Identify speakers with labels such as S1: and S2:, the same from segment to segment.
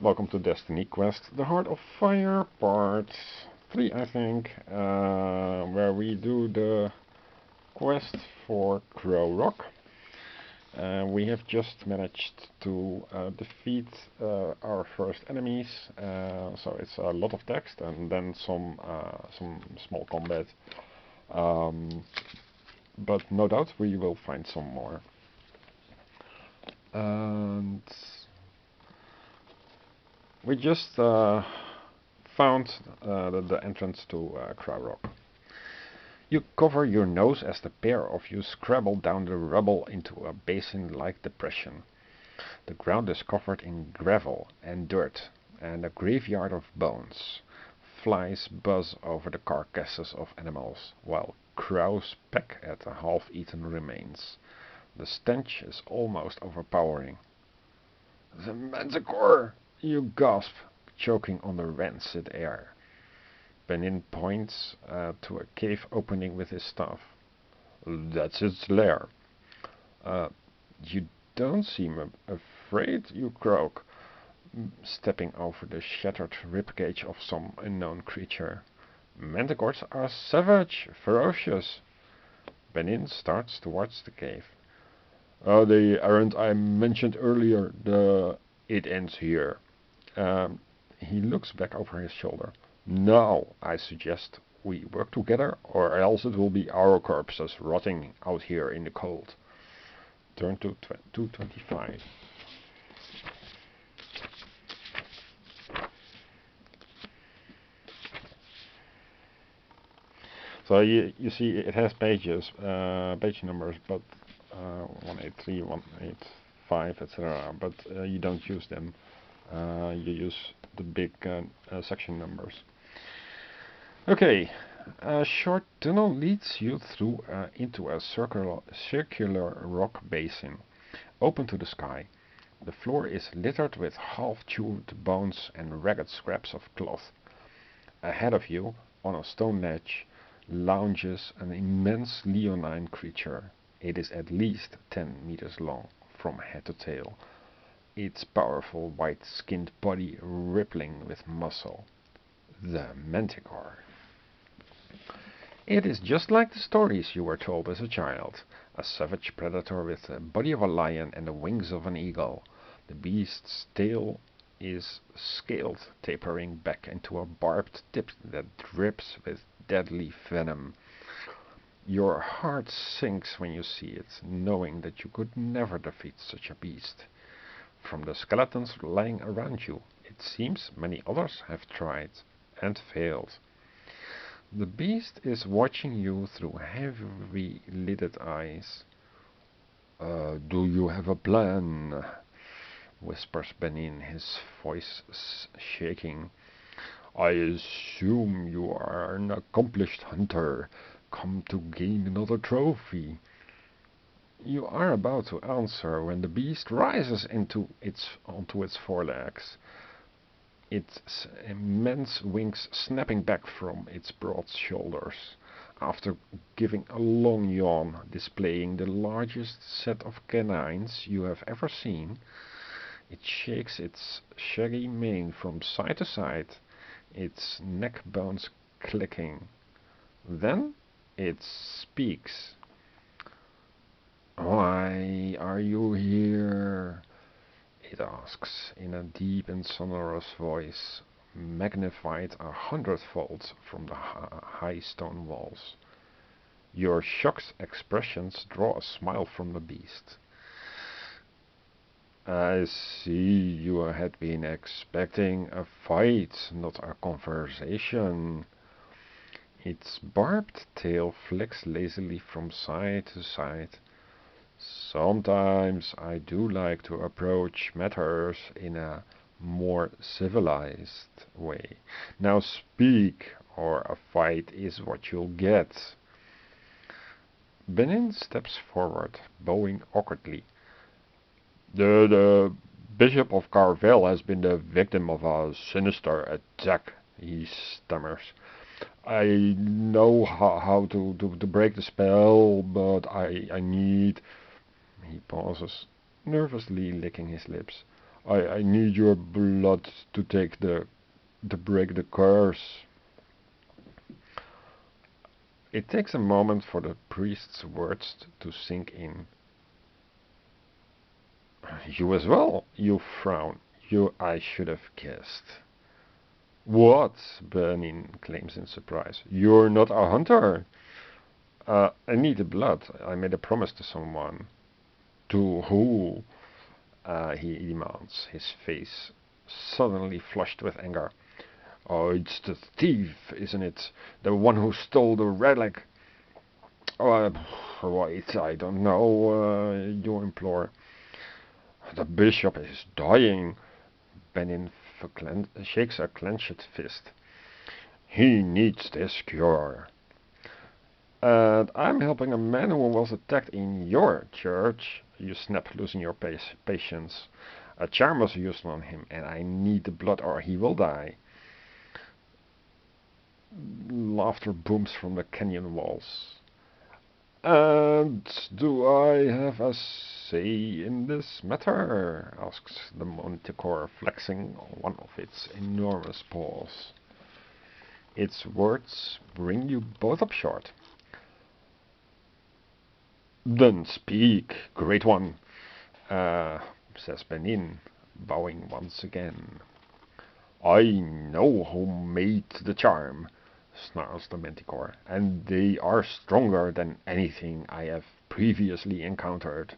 S1: Welcome to Destiny Quest, The Heart of Fire, part 3, I think, where we do the quest for Crow Rock. We have just managed to defeat our first enemies, so it's a lot of text and then some small combat. But no doubt we will find some more. And we just found the entrance to Crow Rock. You cover your nose as the pair of you scrabble down the rubble into a basin-like depression. The ground is covered in gravel and dirt and a graveyard of bones. Flies buzz over the carcasses of animals, while crows peck at the half-eaten remains. The stench is almost overpowering. "The Manticore!" you gasp, choking on the rancid air. Benin points to a cave opening with his staff. "That's its lair." You don't seem afraid," you croak, stepping over the shattered ribcage of some unknown creature. "Manticores are savage, ferocious." Benin starts towards the cave. "The errand I mentioned earlier, it ends here." He looks back over his shoulder. "Now, I suggest we work together, or else it will be our corpses rotting out here in the cold." Turn to 225. So you see it has pages, page numbers, but 183, 185, etc. But you don't use them. You use the big section numbers. Okay, a short tunnel leads you through into a circular rock basin, open to the sky. The floor is littered with half-chewed bones and ragged scraps of cloth. Ahead of you, on a stone ledge, lounges an immense leonine creature. It is at least 10 meters long, from head to tail, its powerful white-skinned body rippling with muscle. The Manticore. It is just like the stories you were told as a child. A savage predator with the body of a lion and the wings of an eagle. The beast's tail is scaled, tapering back into a barbed tip that drips with deadly venom. Your heart sinks when you see it, knowing that you could never defeat such a beast. From the skeletons lying around you, it seems many others have tried and failed. The beast is watching you through heavy-lidded eyes. "Do you have a plan?" whispers Benin, his voice shaking. "I assume you are an accomplished hunter, come to gain another trophy." You are about to answer when the beast rises onto its forelegs, its immense wings snapping back from its broad shoulders. After giving a long yawn, displaying the largest set of canines you have ever seen, it shakes its shaggy mane from side to side, its neck bones clicking. Then it speaks. "Why are you here?" it asks, in a deep and sonorous voice, magnified 100-fold from the high stone walls. Your shocked expressions draw a smile from the beast. "I see you had been expecting a fight, not a conversation." Its barbed tail flicks lazily from side to side. "Sometimes I do like to approach matters in a more civilized way. Now speak, or a fight is what you'll get." Benin steps forward, bowing awkwardly. The Bishop of Carvel has been the victim of a sinister attack," he stammers. "I know how to break the spell, but I need—" He pauses, nervously licking his lips. I need your blood to break the curse. It takes a moment for the priest's words to sink in. You as well, you frown. You I should have guessed. What? Benin claims in surprise. You're not a hunter. I need the blood. I made a promise to someone. To who? He demands, his face suddenly flushed with anger. Oh, it's the thief, isn't it? The one who stole the relic. Uh, wait, I don't know, you implore. The bishop is dying. Benin shakes a clenched fist. He needs this cure. And I'm helping a man who was attacked in your church. You snap, losing your patience. A charm was used on him, and I need the blood or he will die. Laughter booms from the canyon walls. And do I have a say in this matter? Asks the manticore, flexing one of its enormous paws. Its words bring you both up short. Then speak, great one, says Benin, bowing once again. I know who made the charm, snarls the manticore, and they are stronger than anything I have previously encountered.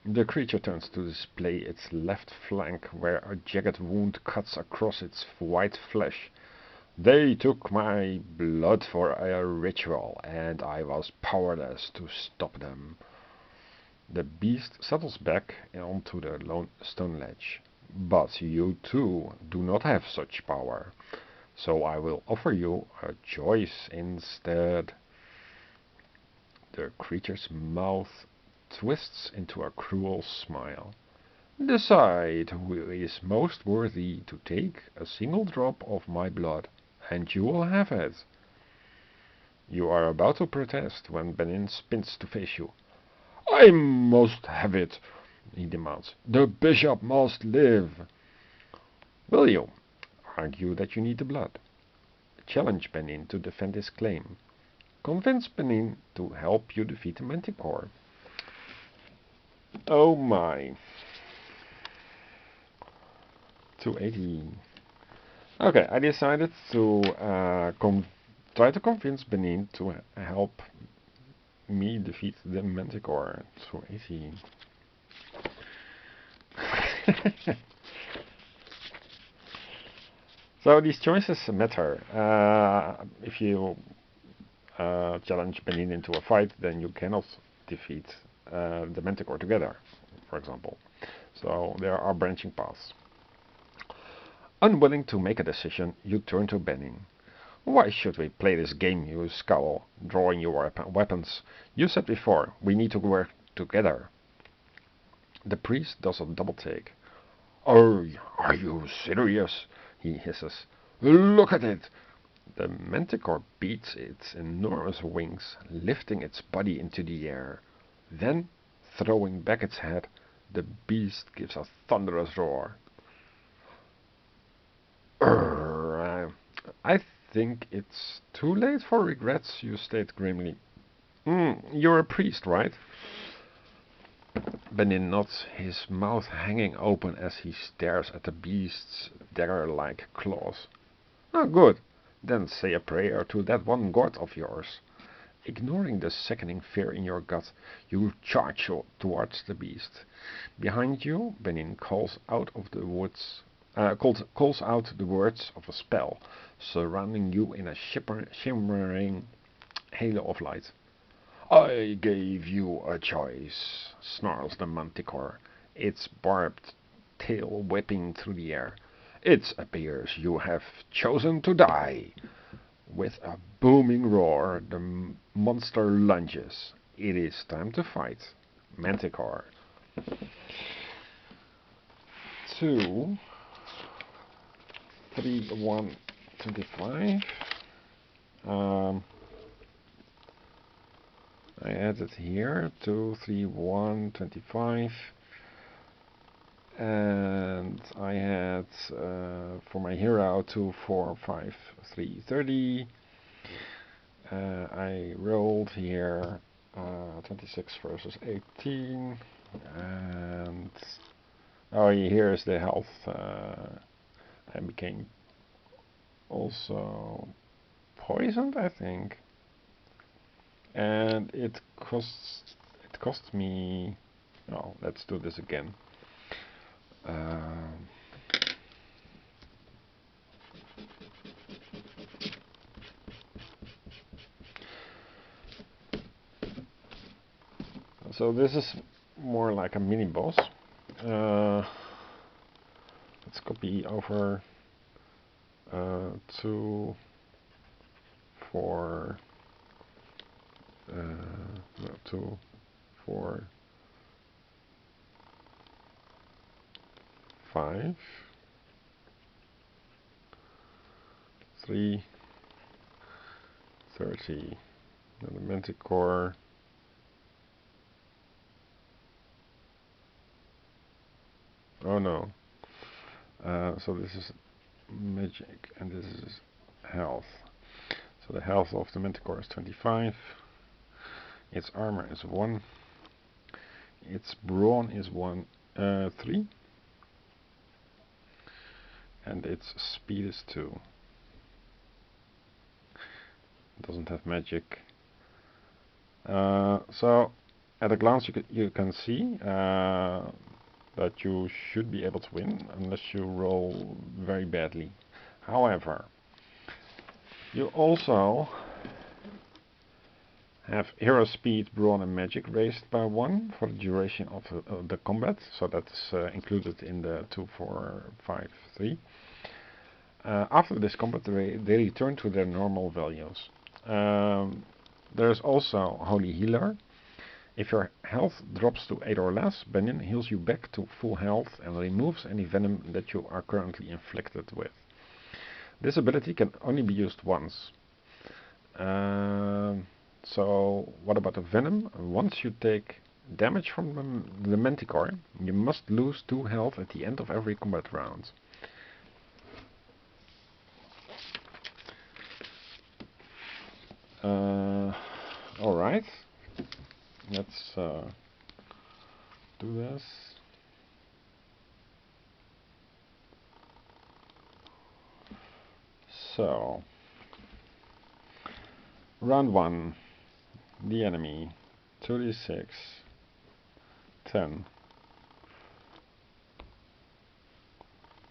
S1: The creature turns to display its left flank, where a jagged wound cuts across its white flesh. They took my blood for a ritual, and I was powerless to stop them. The beast settles back onto the lone stone ledge. But you too do not have such power, so I will offer you a choice instead. The creature's mouth twists into a cruel smile. Decide who is most worthy to take a single drop of my blood, and you will have it. You are about to protest when Benin spins to face you. I must have it, he demands. The bishop must live. Will you argue that you need the blood? Challenge Benin to defend his claim. Convince Benin to help you defeat the Manticore. Oh my. 280. Okay, I decided to try to convince Benin to help me defeat the Manticore. 280. So these choices matter. If you challenge Benin into a fight, then you cannot defeat the Manticore together, for example. So there are branching paths. Unwilling to make a decision, you turn to Benin. Why should we play this game, you scowl, drawing your weapons? You said before, we need to work together. The priest does a double take. Oh, are you serious? He hisses. Look at it! The manticore beats its enormous wings, lifting its body into the air. Then, throwing back its head, the beast gives a thunderous roar. I think it's too late for regrets, you state grimly. You're a priest, right? Benin nods, his mouth hanging open as he stares at the beast's dagger-like claws. Oh, good. Then say a prayer to that one god of yours. Ignoring the sickening fear in your gut, you charge towards the beast. Behind you, Benin calls out the words of a spell, surrounding you in a shimmering halo of light. I gave you a choice, snarls the manticore, its barbed tail whipping through the air. It appears you have chosen to die. With a booming roar, the monster lunges. It is time to fight. Manticore. 2, 3, 1, 25. I added here 2, 3, 1, 25. And I had for my hero 2, 4, 5, 3, 30. I rolled here 26 versus 18, and oh, here is the health. I became also poisoned, I think, and it cost me. Oh, let's do this again. So this is more like a mini boss. Let's copy over 2, 4, no, 2, 4, 5, 3, 30. And the Manticore. Oh no. So this is magic and this is health. So the health of the Manticore is 25. Its armor is 1. Its brawn is 3. And its speed is 2. It doesn't have magic. So at a glance you can see that you should be able to win unless you roll very badly. However, you also have hero speed, brawn and magic raised by 1 for the duration of the combat, so that's included in the 2, 4, 5, 3. After this combat they return to their normal values. There's also Holy Healer. If your health drops to 8 or less, Banyan heals you back to full health and removes any venom that you are currently inflicted with. This ability can only be used once. So what about the venom? Once you take damage from the Manticore, you must lose 2 health at the end of every combat round. Alright, let's do this. So, round 1, the enemy, 2d6, 10,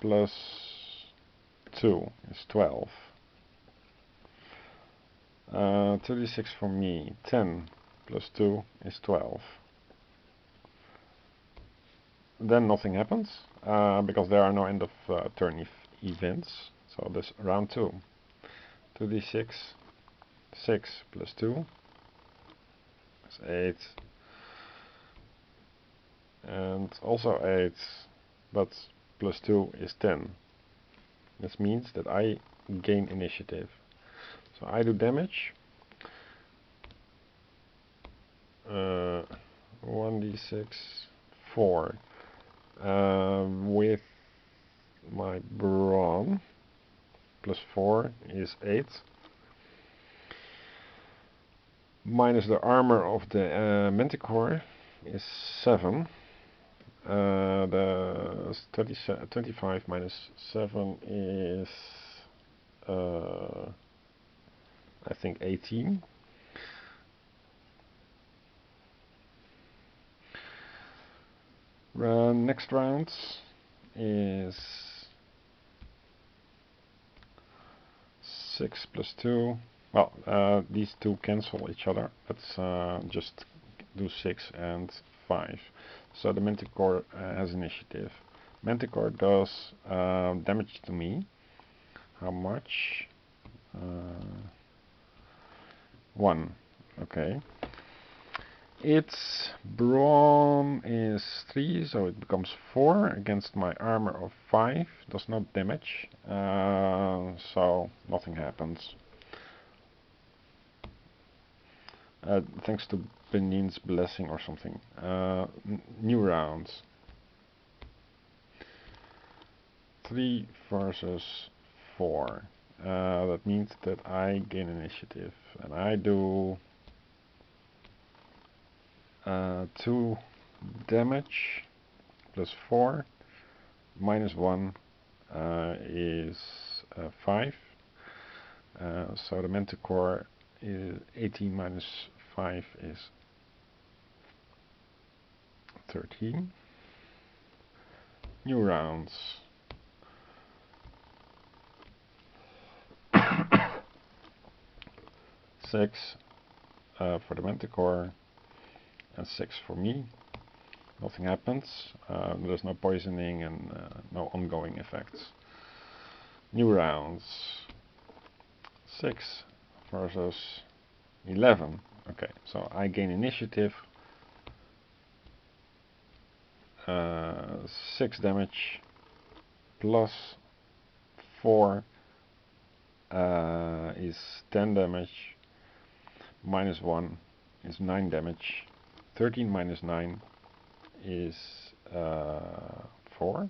S1: plus 2 is 12. 2d6 for me, 10 plus 2 is 12. Then nothing happens, because there are no end of turn events. So this round 2. 2d6, 6 plus 2 is 8. And also 8, but plus 2 is 10. This means that I gain initiative. So I do damage. 1d6, 4. With my brawn, plus 4 is 8. Minus the armor of the Manticore is 7. The 25 minus 7 is I think 18. Next round is 6 plus 2. Well, these two cancel each other. Let's just do 6 and 5. So the Manticore has initiative. Manticore does damage to me. How much? 1. Okay. Its brawn is 3, so it becomes 4 against my armor of 5. Does not damage, so nothing happens. Thanks to Benin's blessing or something. New round. 3 versus 4. That means that I gain initiative, and I do 2 damage plus 4 minus 1 is 5. So the Manticore is 18 minus 5 is 13. New rounds. 6 for the Manticore and 6 for me. Nothing happens. There's no poisoning and no ongoing effects. New rounds. 6 versus 11. Okay, so I gain initiative. 6 damage plus 4 is 10 damage. Minus 1 is 9 damage. 13 minus 9 is 4.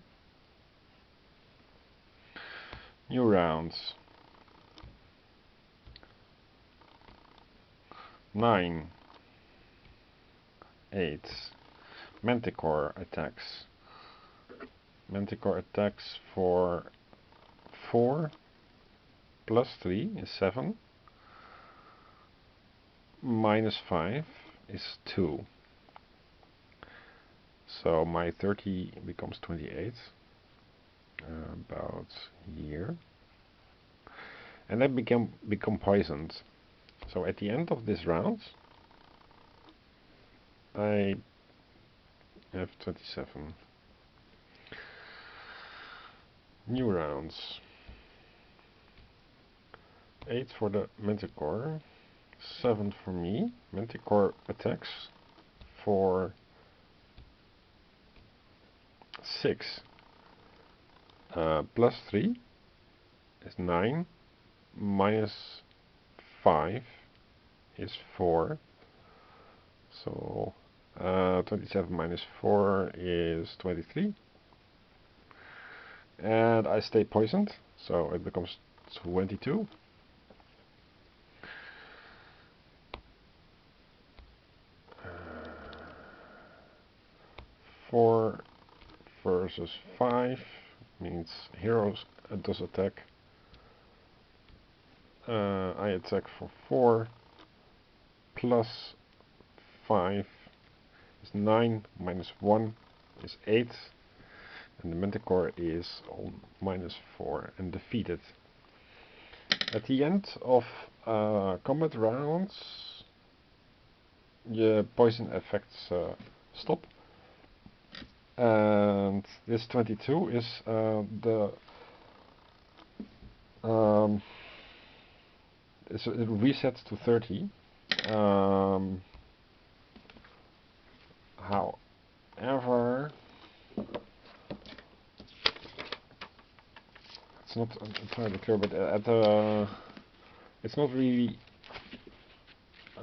S1: New rounds. 9, 8. Manticore attacks. Manticore attacks for 4 plus 3 is 7. Minus 5 is 2. So my 30 becomes 28. About here. And then become poisoned. So at the end of this round, I have 27. New rounds. 8 for the Manticore, 7 for me. Manticore attacks for 6. Plus 3 is 9. Minus 5 is 4. So 27 minus 4 is 23. And I stay poisoned, so it becomes 22. 4 versus 5 means heroes does attack. I attack for 4 plus 5 is 9 minus 1 is 8, and the Manticore is on minus 4 and defeated. At the end of combat rounds, the poison effects stop. And this 22 is it resets to 30. However, it's not entirely clear, but it's not really.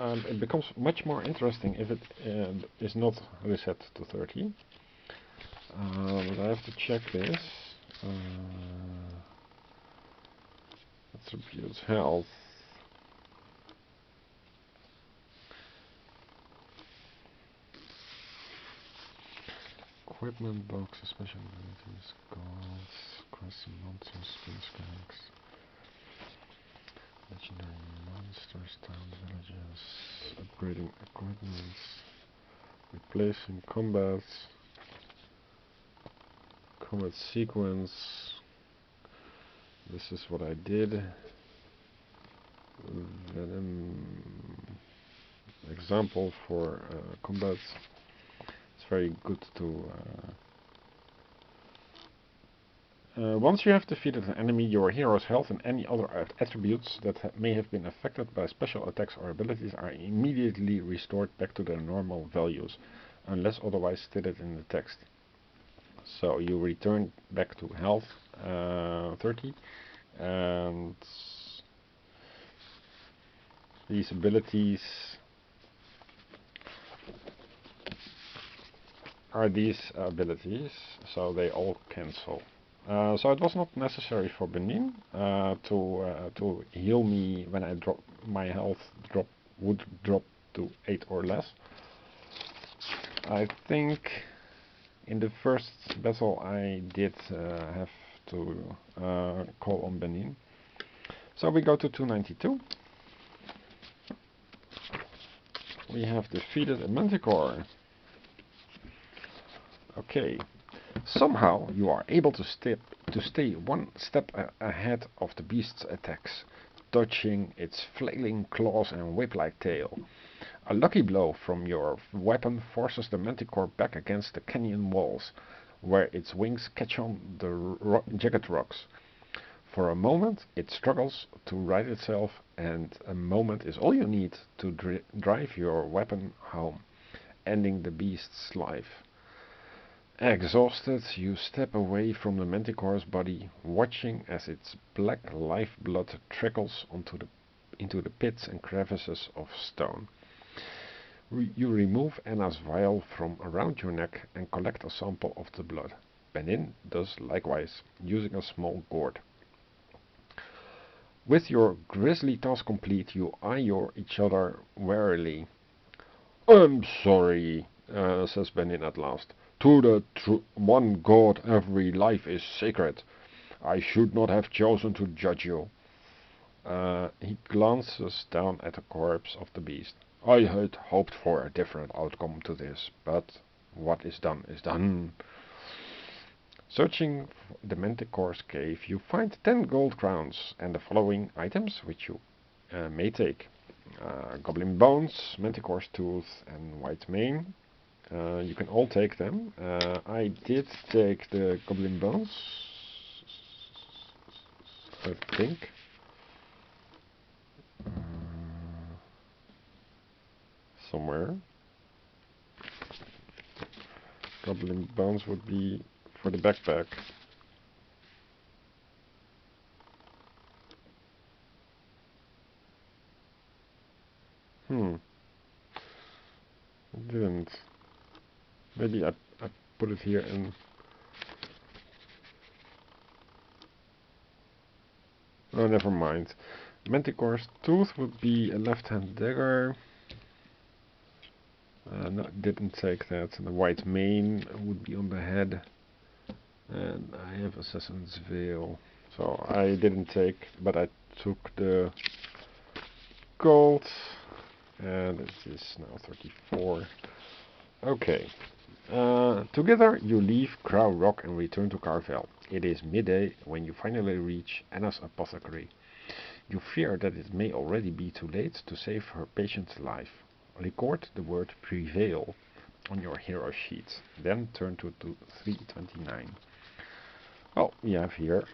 S1: It becomes much more interesting if it is not reset to 30. But I have to check this. Attributes health. Equipment boxes, special abilities, goals, custom monsters, spin skanks, legendary monsters, town villages, upgrading equipment, replacing combat sequence. This is what I did. Example for combat. It's very good to once you have defeated an enemy, your hero's health and any other attributes that may have been affected by special attacks or abilities are immediately restored back to their normal values, unless otherwise stated in the text. So you return back to health 30, and these abilities are these abilities, so they all cancel. So it was not necessary for Benin to heal me when my health would drop to 8 or less. I think in the first battle I did have to call on Benin. So we go to 292. We have defeated a Manticore. Okay. Somehow you are able to stay one step ahead of the beast's attacks, dodging its flailing claws and whip-like tail. A lucky blow from your weapon forces the Manticore back against the canyon walls, where its wings catch on the jagged rocks. For a moment it struggles to right itself, and a moment is all you need to drive your weapon home, ending the beast's life. Exhausted, you step away from the Manticore's body, watching as its black lifeblood trickles into the pits and crevices of stone. You remove Anna's vial from around your neck and collect a sample of the blood. Benin does likewise, using a small gourd. With your grisly task complete, you eye each other warily. "I'm sorry," says Benin at last. "To the one God every life is sacred. I should not have chosen to judge you." He glances down at the corpse of the beast. "I had hoped for a different outcome to this, but what is done is done." Searching the Manticore's cave, you find 10 gold crowns and the following items which you may take. Goblin bones, Manticore's tooth, and white mane. You can all take them. I did take the goblin bones, I think. Somewhere. Goblin bones would be for the backpack. I didn't. Maybe I put it here and... Oh, never mind. Manticore's tooth would be a left-hand dagger. No, didn't take that. And the white mane would be on the head. And I have Assassin's Veil. So I didn't take, but I took the gold. And it is now 34. Okay. Together you leave Crow Rock and return to Carvel. It is midday when you finally reach Anna's apothecary. You fear that it may already be too late to save her patient's life. Record the word prevail on your hero sheet. Then turn to 329. Oh, we have here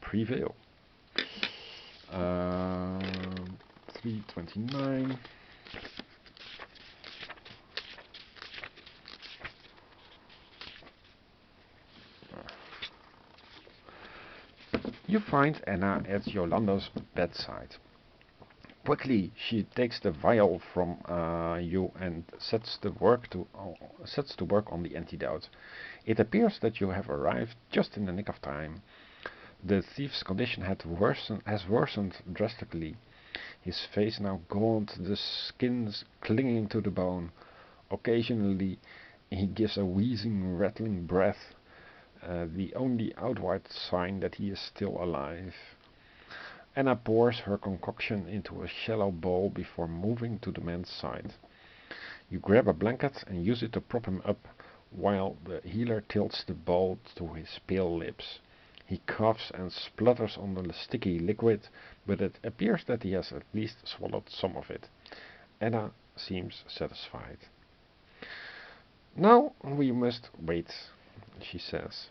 S1: prevail. 329. You find Anna at Yolanda's bedside. Quickly, she takes the vial from you and sets to work on the antidote. It appears that you have arrived just in the nick of time. The thief's condition has worsened drastically. His face now gaunt, the skin clinging to the bone. Occasionally, he gives a wheezing, rattling breath, the only outward sign that he is still alive. Anna pours her concoction into a shallow bowl before moving to the man's side. You grab a blanket and use it to prop him up, while the healer tilts the bowl to his pale lips. He coughs and splutters on the sticky liquid, but it appears that he has at least swallowed some of it. Anna seems satisfied. "Now we must wait," she says.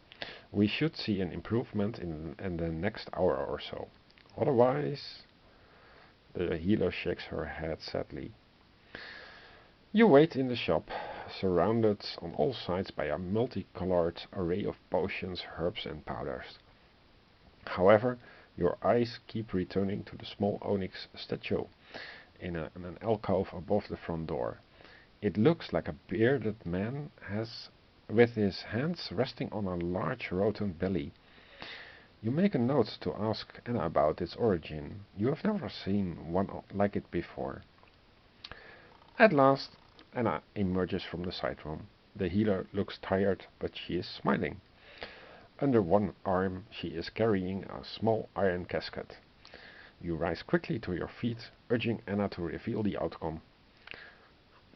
S1: "We should see an improvement in the next hour or so. Otherwise..." The healer shakes her head sadly. You wait in the shop, surrounded on all sides by a multicolored array of potions, herbs and powders. However, your eyes keep returning to the small onyx statue in an alcove above the front door. It looks like a bearded man with his hands resting on a large rotund belly. You make a note to ask Anna about its origin. You have never seen one like it before. At last, Anna emerges from the side room. The healer looks tired, but she is smiling. Under one arm, she is carrying a small iron casket. You rise quickly to your feet, urging Anna to reveal the outcome.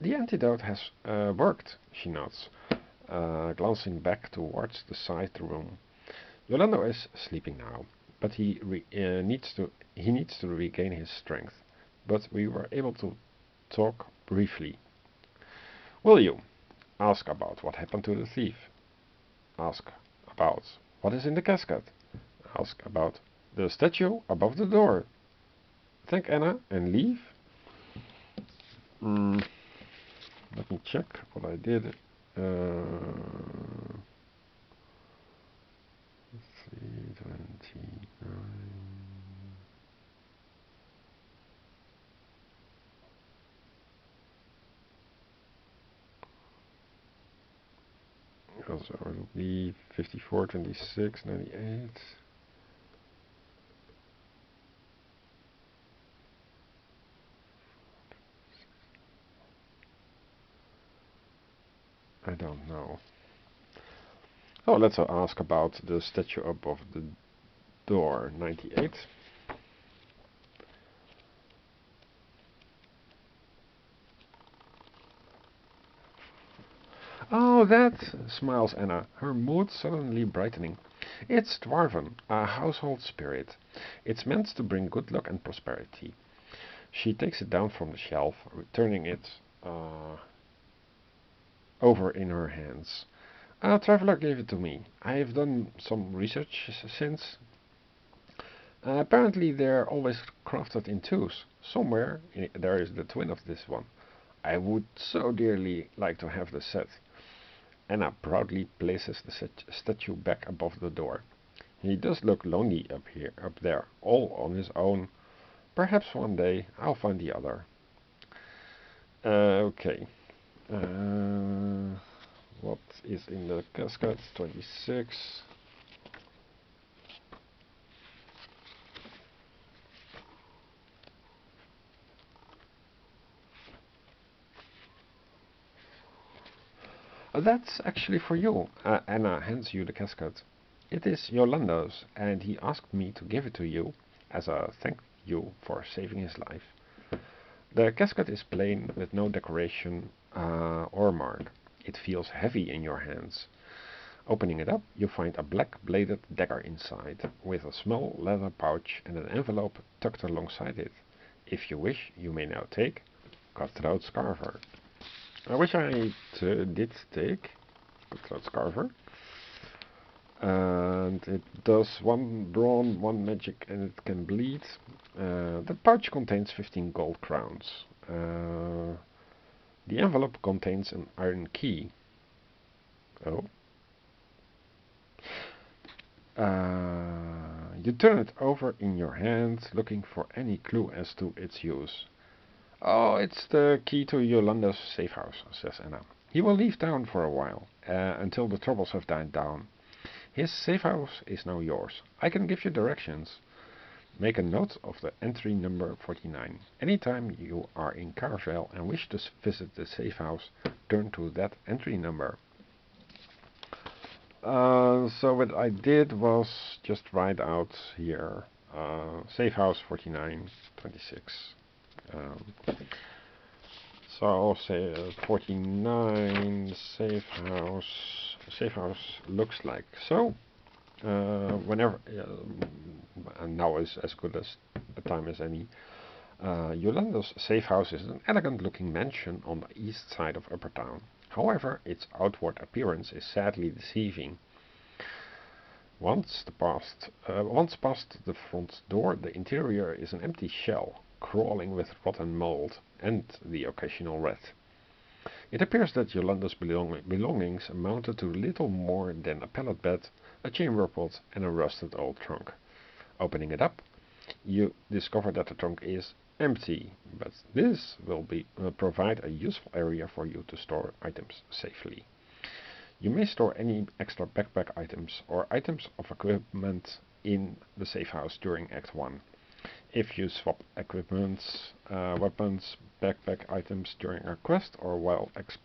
S1: The antidote has worked, she nods, glancing back towards the side room. Yolando is sleeping now, but he needs to regain his strength. But we were able to talk briefly. Will you ask about what happened to the thief? Ask about what is in the casket? Ask about the statue above the door. Thank Anna and leave? Let me check what I did. 329. Also, it will be 54, 26, 98. I don't know. Oh, let's ask about the statue above the door, 98. Oh, that, smiles Anna, her mood suddenly brightening. It's Dwarven, a household spirit. It's meant to bring good luck and prosperity. She takes it down from the shelf, turning it over in her hands. A traveler gave it to me. I have done some research since. Apparently they're always crafted in twos. Somewhere there is the twin of this one. I would so dearly like to have the set. Anna proudly places the statue back above the door. He does look lonely up there, all on his own. Perhaps one day I'll find the other. Okay. What is in the casket? 26. That's actually for you. Anna hands you the casket. It is Yolando's, and he asked me to give it to you as a thank you for saving his life. The casket is plain with no decoration or mark. It feels heavy in your hands. Opening it up, you find a black-bladed dagger inside, with a small leather pouch and an envelope tucked alongside it. If you wish, you may now take Cutthroat Scarver. I wish I did take Cutthroat Scarver. And it does 1 brawn, 1 magic, and it can bleed. The pouch contains 15 gold crowns. The envelope contains an iron key. Oh. You turn it over in your hand, looking for any clue as to its use. Oh, it's the key to Yolanda's safe house, says Anna. He will leave town for a while, until the troubles have died down. His safe house is now yours. I can give you directions. Make a note of the entry number 49. Anytime you are in Carvel and wish to visit the safe house, turn to that entry number. So what I did was just write out here, safe house 4926. So I'll say 49 safe house. Safe house looks like so. Whenever and now is as good as a time as any. Yolanda's safe house is an elegant-looking mansion on the east side of Upper Town. However, its outward appearance is sadly deceiving. Once past the front door, the interior is an empty shell, crawling with rotten mold and the occasional rat. It appears that Yolanda's belongings amounted to little more than a pallet bed, a chamber pot, and a rusted old trunk. Opening it up, you discover that the trunk is empty, but this will provide a useful area for you to store items safely. You may store any extra backpack items or items of equipment in the safe house during Act 1. If you swap equipment, weapons, backpack items during a quest or while exploring